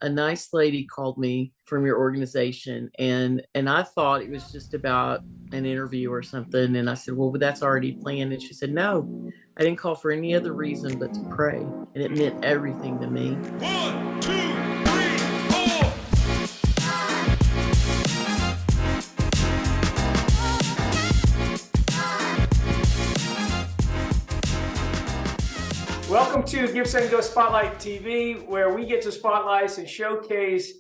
a nice lady called me from your organization, and I thought it was just about an interview or something. And I said, well, that's already planned. And she said, no, I didn't call for any other reason but to pray. And it meant everything to me. 1, 2, 3, 4. Welcome to GiveSendGo Spotlight TV, where we get to spotlight and showcase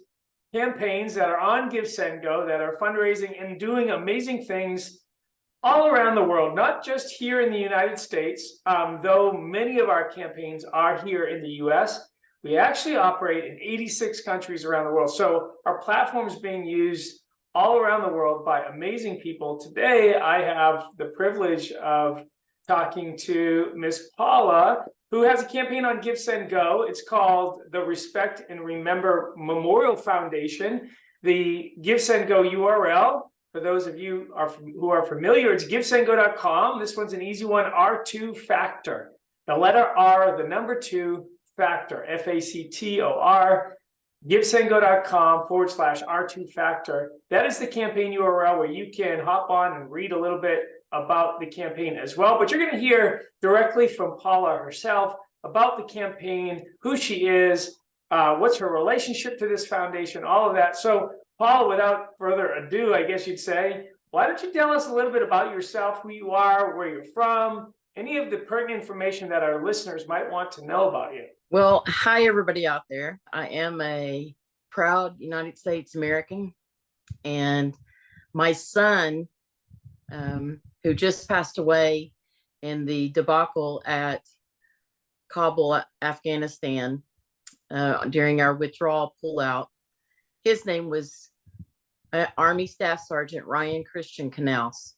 campaigns that are on GiveSendGo that are fundraising and doing amazing things all around the world, not just here in the United States, though many of our campaigns are here in the US. We actually operate in 86 countries around the world. So our platform is being used all around the world by amazing people. Today, I have the privilege of talking to Miss Paula, who has a campaign on GiveSendGo. It's called the Respect and Remember Memorial Foundation. The GiveSendGo URL, for those of you who are familiar, it's GiveSendGo.com. This one's an easy one, R2 Factor. The letter R, the number 2, Factor, F-A-C-T-O-R, GiveSendGo.com/R2 Factor. That is the campaign URL where you can hop on and read a little bit about the campaign as well. But you're going to hear directly from Paula herself about the campaign, who she is, what's her relationship to this foundation, all of that. So Paula, without further ado, I guess you'd say, why don't you tell us a little bit about yourself, who you are, where you're from, any of the pertinent information that our listeners might want to know about you. Well, hi, everybody out there. I am a proud United States American, and my son, who just passed away in the debacle at Kabul, Afghanistan, during our withdrawal pullout. His name was Army Staff Sergeant Ryan Knauss.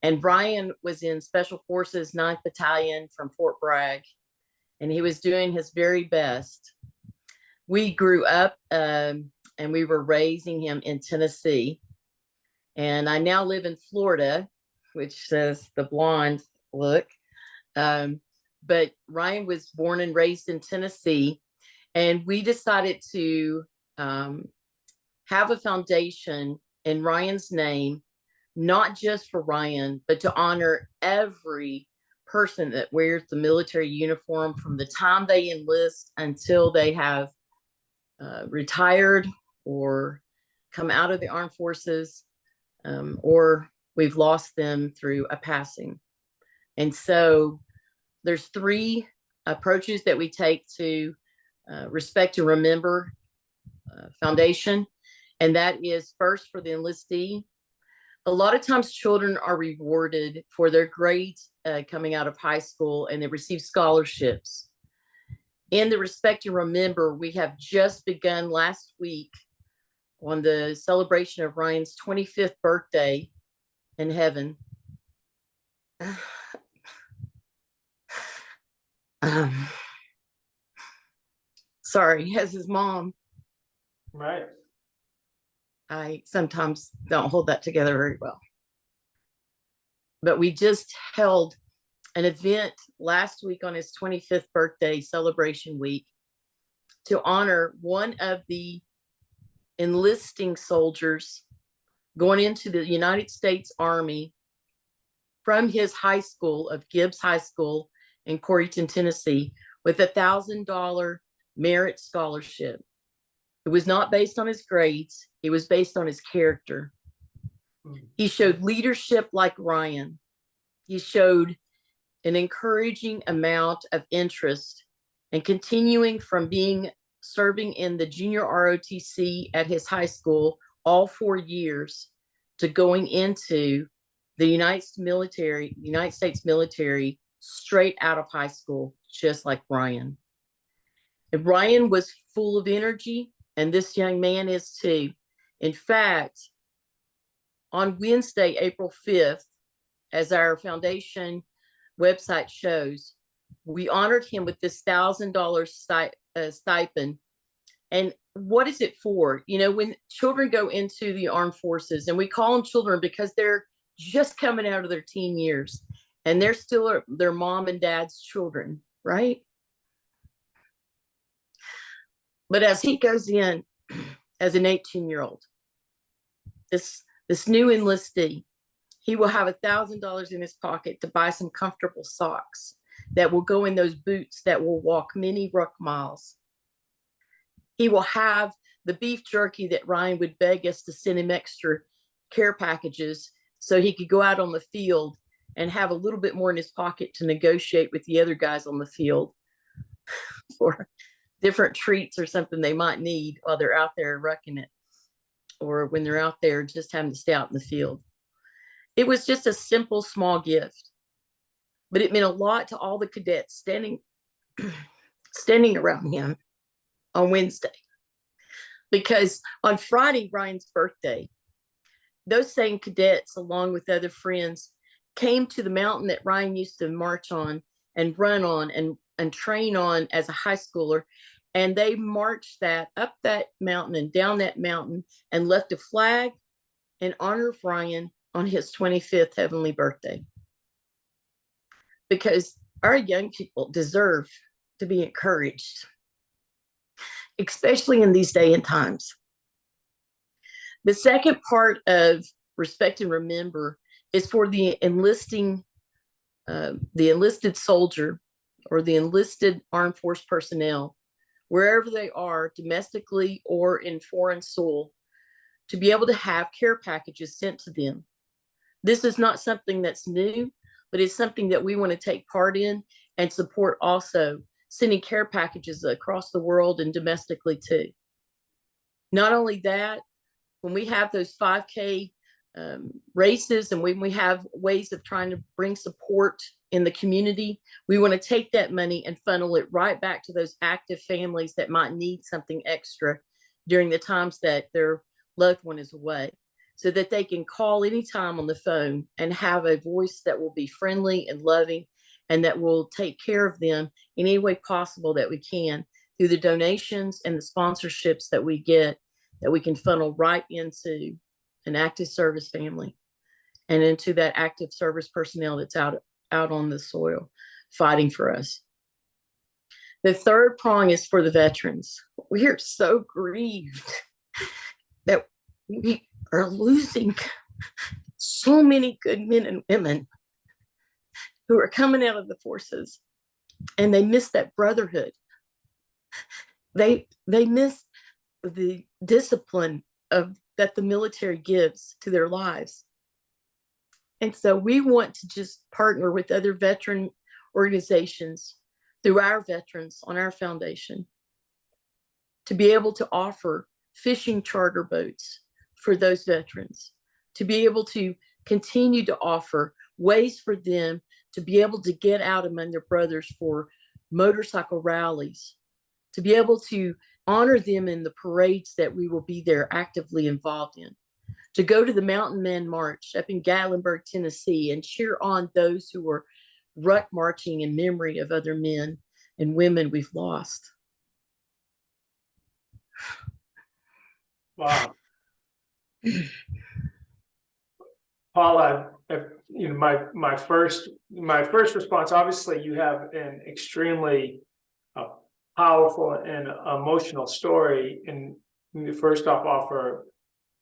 And Ryan was in Special Forces 9th Battalion from Fort Bragg, and he was doing his very best. We grew up and we were raising him in Tennessee. And I now live in Florida, which says the blonde look. But Ryan was born and raised in Tennessee. And we decided to have a foundation in Ryan's name, not just for Ryan, but to honor every person that wears the military uniform from the time they enlist until they have retired or come out of the armed forces. Or we've lost them through a passing. And so there's 3 approaches that we take to Respect and Remember Foundation. And that is first for the enlistee. A lot of times children are rewarded for their grades coming out of high school, and they receive scholarships. In the Respect and Remember, we have just begun last week on the celebration of Ryan's 25th birthday in heaven. Sorry, as his mom. Right. I sometimes don't hold that together very well. But we just held an event last week on his 25th birthday celebration week to honor one of the enlisting soldiers going into the United States Army from his high school of Gibbs High School in Corryton, Tennessee, with $1,000 merit scholarship. It was not based on his grades. It was based on his character. He showed leadership like Ryan. He showed an encouraging amount of interest, and continuing from serving in the junior ROTC at his high school all 4 years to going into the United States military straight out of high school, just like Ryan. And Ryan was full of energy, and this young man is too. In fact, on Wednesday, April 5th, as our foundation website shows, we honored him with this $1,000 stipend. And what is it for? You know, when children go into the armed forces, and we call them children because they're just coming out of their teen years, and they're still their mom and dad's children, right? But as he goes in as an 18-year-old, this new enlistee, he will have $1,000 in his pocket to buy some comfortable socks that will go in those boots that will walk many ruck miles. He will have the beef jerky that Ryan would beg us to send him extra care packages so he could go out on the field and have a little bit more in his pocket to negotiate with the other guys on the field for different treats or something they might need while they're out there wrecking it, or when they're out there just having to stay out in the field. It was just a simple, small gift, but it meant a lot to all the cadets standing around him on Wednesday. Because on Friday, Ryan's birthday, those same cadets, along with other friends, came to the mountain that Ryan used to march on and run on and train on as a high schooler. And they marched that up that mountain and down that mountain and left a flag in honor of Ryan on his 25th heavenly birthday. Because our young people deserve to be encouraged, especially in these day and times. The second part of Respect and Remember is for the enlisted soldier or the enlisted armed force personnel, wherever they are, domestically or in foreign soil, to be able to have care packages sent to them. This is not something that's new, but it's something that we want to take part in and support also, sending care packages across the world and domestically too. Not only that, when we have those 5K races and when we have ways of trying to bring support in the community, we want to take that money and funnel it right back to those active families that might need something extra during the times that their loved one is away, so that they can call anytime on the phone and have a voice that will be friendly and loving and that will take care of them in any way possible that we can through the donations and the sponsorships that we get, that we can funnel right into an active service family and into that active service personnel that's out on the soil fighting for us. The third prong is for the veterans. We are so grieved that we are losing so many good men and women who are coming out of the forces, and they miss that brotherhood. They miss the discipline that the military gives to their lives. And so we want to just partner with other veteran organizations through our veterans on our foundation to be able to offer fishing charter boats for those veterans, to be able to continue to offer ways for them to be able to get out among their brothers for motorcycle rallies, to be able to honor them in the parades that we will be there actively involved in, to go to the Mountain Man March up in Gatlinburg, Tennessee, and cheer on those who are ruck marching in memory of other men and women we've lost. Wow. Paula, you know, my first response, obviously you have an extremely powerful and emotional story, and first off offer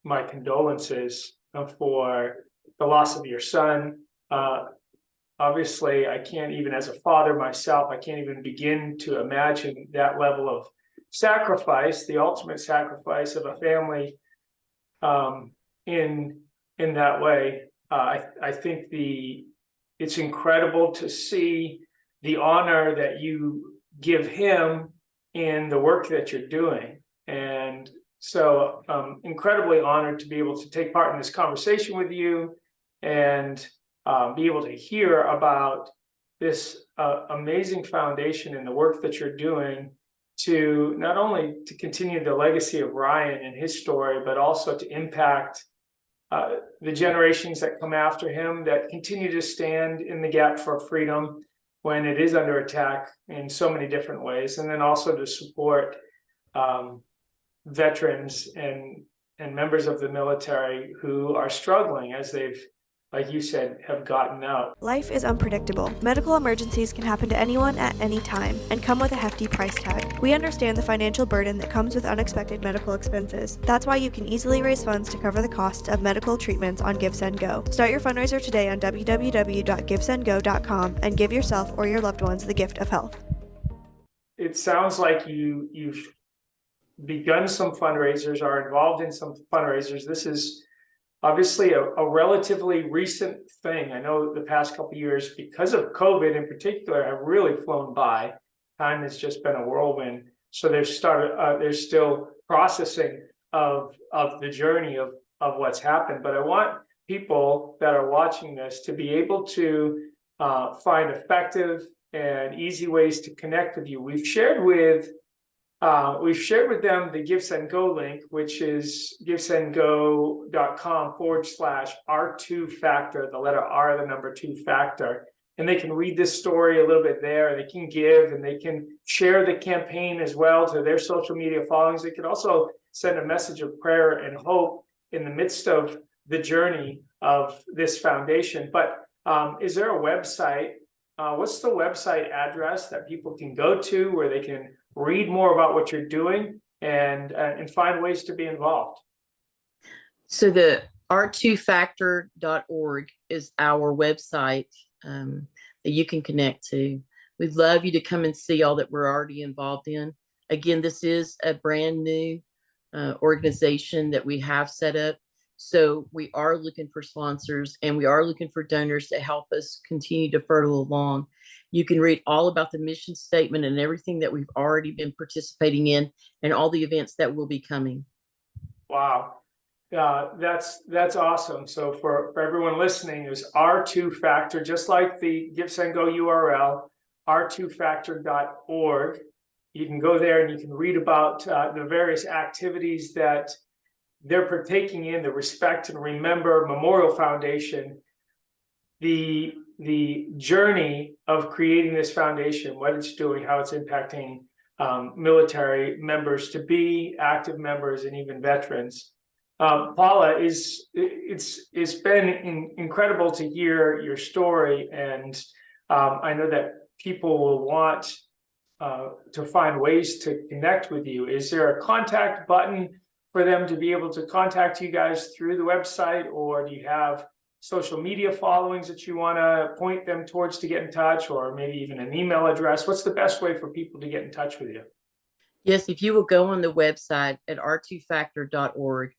my condolences for the loss of your son. Obviously I can't even, as a father myself, I can't even begin to imagine that level of sacrifice, the ultimate sacrifice of a family in that way. I think it's incredible to see the honor that you give him in the work that you're doing. And so incredibly honored to be able to take part in this conversation with you and be able to hear about this amazing foundation and the work that you're doing to not only to continue the legacy of Ryan and his story, but also to impact the generations that come after him that continue to stand in the gap for freedom when it is under attack in so many different ways, and then also to support veterans and members of the military who are struggling as they've like you said, have gotten out. Life is unpredictable. Medical emergencies can happen to anyone at any time and come with a hefty price tag. We understand the financial burden that comes with unexpected medical expenses. That's why you can easily raise funds to cover the costs of medical treatments on GiveSendGo. Start your fundraiser today on www.givesendgo.com and give yourself or your loved ones the gift of health. It sounds like you've begun some fundraisers, are involved in some fundraisers. This is obviously a relatively recent thing. I know the past couple of years, because of COVID in particular, have really flown by. Time has just been a whirlwind. So there's still processing of the journey of what's happened. But I want people that are watching this to be able to find effective and easy ways to connect with you. We've shared with them the GiveSendGo link, which is GiveSendGo.com/R2 factor, the letter R, the number 2 factor. And they can read this story a little bit there. They can give, and they can share the campaign as well to their social media followings. They can also send a message of prayer and hope in the midst of the journey of this foundation. But is there a website? What's the website address that people can go to where they can read more about what you're doing and find ways to be involved? So the r2factor.org is our website that you can connect to. We'd love you to come and see all that we're already involved in. Again, this is a brand new organization that we have set up. So we are looking for sponsors, and we are looking for donors to help us continue to furtle along. You can read all about the mission statement and everything that we've already been participating in and all the events that will be coming. Wow. That's awesome. So for everyone listening, there's R2 Factor, just like the GiveSendGo URL, r2factor.org. You can go there and you can read about the various activities that they're partaking in, the Respect and Remember Memorial Foundation, the journey of creating this foundation, what it's doing, how it's impacting military members to be active members and even veterans. Paula, it's been incredible to hear your story, and I know that people will want to find ways to connect with you. Is there a contact button for them to be able to contact you guys through the website, or do you have social media followings that you want to point them towards to get in touch, or maybe even an email address? What's the best way for people to get in touch with you? Yes, if you will go on the website at r2factor.org,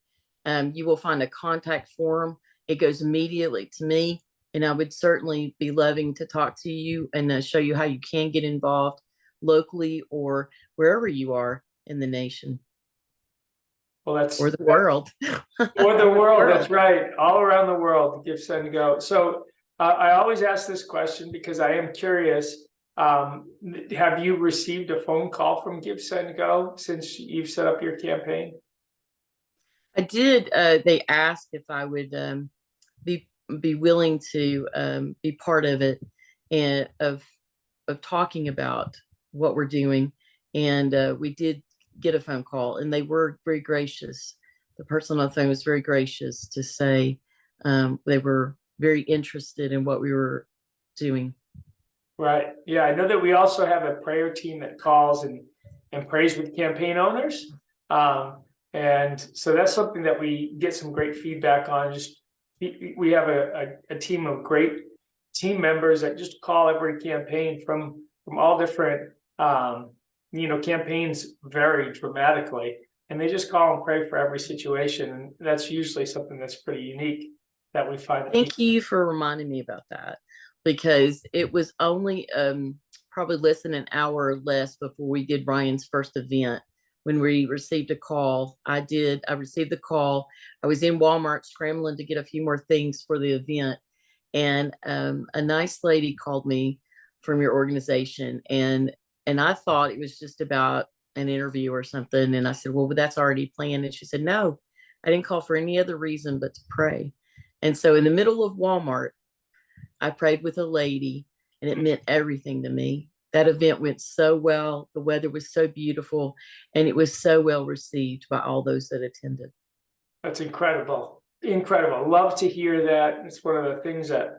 you will find a contact form. It goes immediately to me, and I would certainly be loving to talk to you and show you how you can get involved locally or wherever you are in the nation. Well, or the world. Or the world, that's right. All around the world, GiveSendGo. So I always ask this question because I am curious. Have you received a phone call from GiveSendGo since you've set up your campaign? I did. They asked if I would be willing to be part of it and of talking about what we're doing, and we did get a phone call, and they were very gracious. The person on the phone was very gracious to say they were very interested in what we were doing. Right. Yeah, I know that we also have a prayer team that calls and prays with campaign owners. And so that's something that we get some great feedback on. Just we have a team of great team members that just call every campaign from all different campaigns vary dramatically, and they just call and pray for every situation. And that's usually something that's pretty unique that we find. Thank you for reminding me about that, because it was only probably less than an hour or less before we did Ryan's first event when we received a call. I received the call. I was in Walmart scrambling to get a few more things for the event, and a nice lady called me from your organization, and I thought it was just about an interview or something. And I said, well, that's already planned. And she said, no, I didn't call for any other reason but to pray. And so in the middle of Walmart, I prayed with a lady, and it meant everything to me. That event went so well. The weather was so beautiful, and it was so well received by all those that attended. That's incredible. Incredible. Love to hear that. It's one of the things that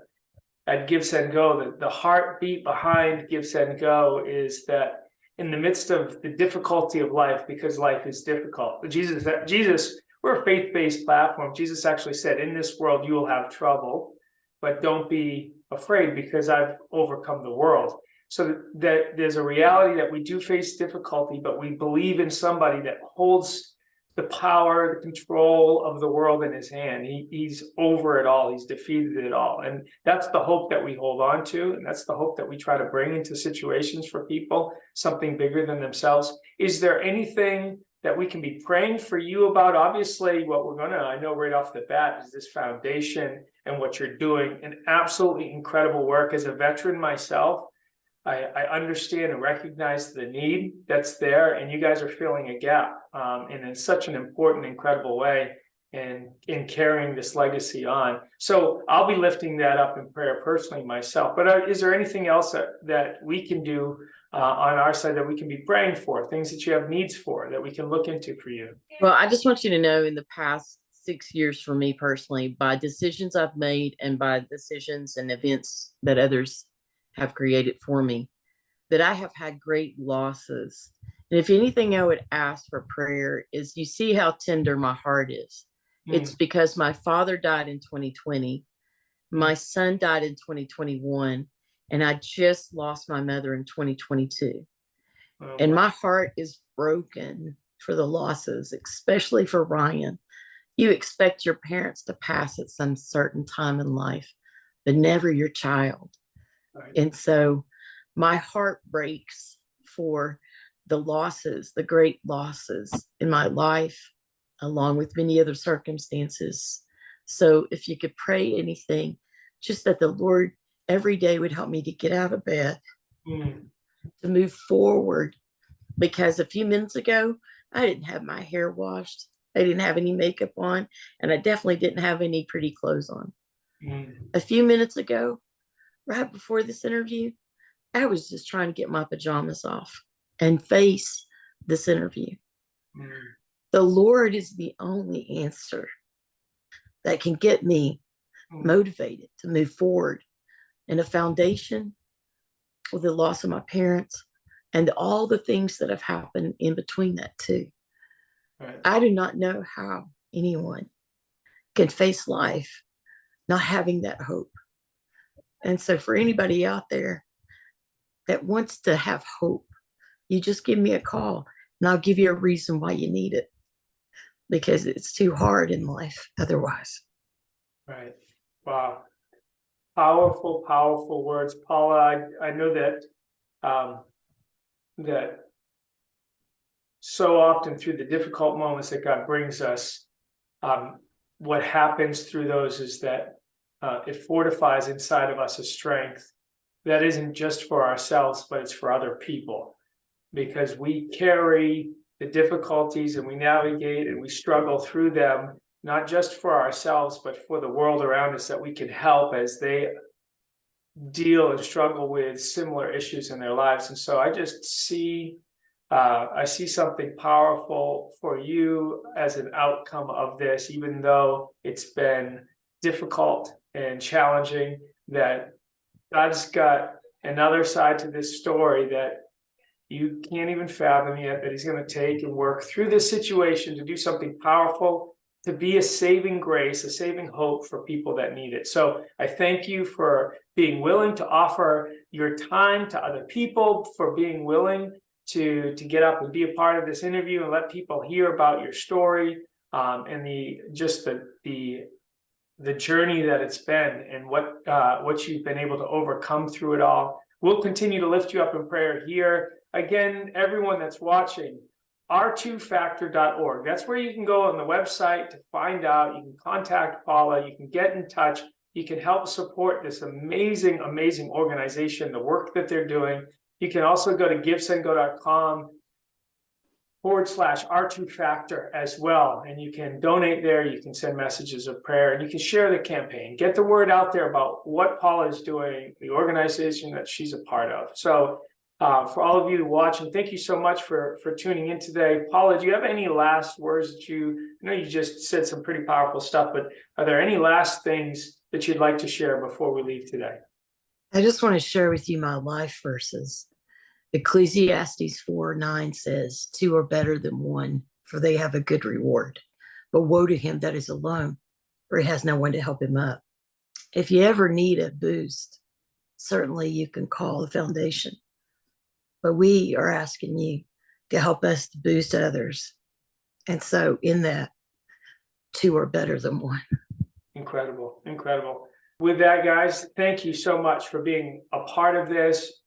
at GiveSendGo, the heartbeat behind GiveSendGo is that in the midst of the difficulty of life, because life is difficult, Jesus, we're a faith-based platform. Jesus actually said, in this world, you will have trouble, but don't be afraid because I've overcome the world. So that there's a reality that we do face difficulty, but we believe in somebody that holds the power, the control of the world in his hand. He's over it all. He's defeated it all. And that's the hope that we hold on to. And that's the hope that we try to bring into situations for people, something bigger than themselves. Is there anything that we can be praying for you about? Obviously, what I know right off the bat is this foundation and what you're doing, an absolutely incredible work. As a veteran myself, I understand and recognize the need that's there, and you guys are filling a gap and in such an important, incredible way, and in carrying this legacy on. So I'll be lifting that up in prayer personally myself. But is there anything else that we can do on our side that we can be praying for, things that you have needs for, that we can look into for you? Well, I just want you to know, in the past 6 years for me personally, by decisions I've made and by decisions and events that others have created for me, that I have had great losses. And if anything I would ask for prayer is, you see how tender my heart is. It's because my father died in 2020. My son died in 2021. And I just lost my mother in 2022. And my heart is broken for the losses, especially for Ryan. You expect your parents to pass at some certain time in life, but never your child. Right. And so my heart breaks for the losses, the great losses in my life, along with many other circumstances. So if you could pray anything, just that the Lord every day would help me to get out of bed, to move forward. Because a few minutes ago, I didn't have my hair washed. I didn't have any makeup on, and I definitely didn't have any pretty clothes on. A few minutes ago, right before this interview, I was just trying to get my pajamas off and face this interview. The Lord is the only answer that can get me motivated to move forward. And a foundation with the loss of my parents and all the things that have happened in between that too. Right. I do not know how anyone can face life not having that hope. And so for anybody out there that wants to have hope, you just give me a call and I'll give you a reason why you need it, because it's too hard in life otherwise. Right. Wow. Powerful, powerful words, Paula. I know that that so often through the difficult moments that God brings us, what happens through those is that it fortifies inside of us a strength that isn't just for ourselves, but it's for other people, because we carry the difficulties and we navigate and we struggle through them, not just for ourselves, but for the world around us, that we can help as they deal and struggle with similar issues in their lives. And so I just see, I see something powerful for you as an outcome of this, even though it's been difficult and challenging, that God's got another side to this story that you can't even fathom yet, that he's going to take and work through this situation to do something powerful, to be a saving grace, a saving hope for people that need it. So I thank you for being willing to offer your time to other people, for being willing to get up and be a part of this interview and let people hear about your story, and the journey that it's been, and what you've been able to overcome through it all. We'll continue to lift you up in prayer here. Again, everyone that's watching, r2factor.org. That's where you can go on the website to find out. You can contact Paula. You can get in touch. You can help support this amazing, amazing organization, the work that they're doing. You can also go to GiveSendGo.com/R2Factor as well. And you can donate there. You can send messages of prayer, and you can share the campaign. Get the word out there about what Paula is doing, the organization that she's a part of. So For all of you watching, thank you so much for tuning in today. Paula, do you have any last words that I know you just said some pretty powerful stuff, but are there any last things that you'd like to share before we leave today? I just want to share with you my life verses. Ecclesiastes 4:9 says, "Two are better than one, for they have a good reward. But woe to him that is alone, for he has no one to help him up." If you ever need a boost, certainly you can call the foundation. But we are asking you to help us to boost others. And so in that, two are better than one. Incredible, incredible. With that, guys, thank you so much for being a part of this.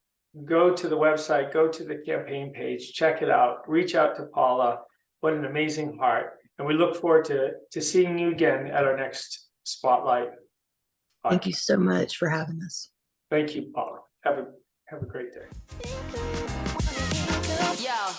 Go to the website, go to the campaign page, check it out, reach out to Paula. What an amazing heart. And we look forward to seeing you again at our next Spotlight. Thank you so much for having us. Thank you, Paula. Have a great day. Yeah.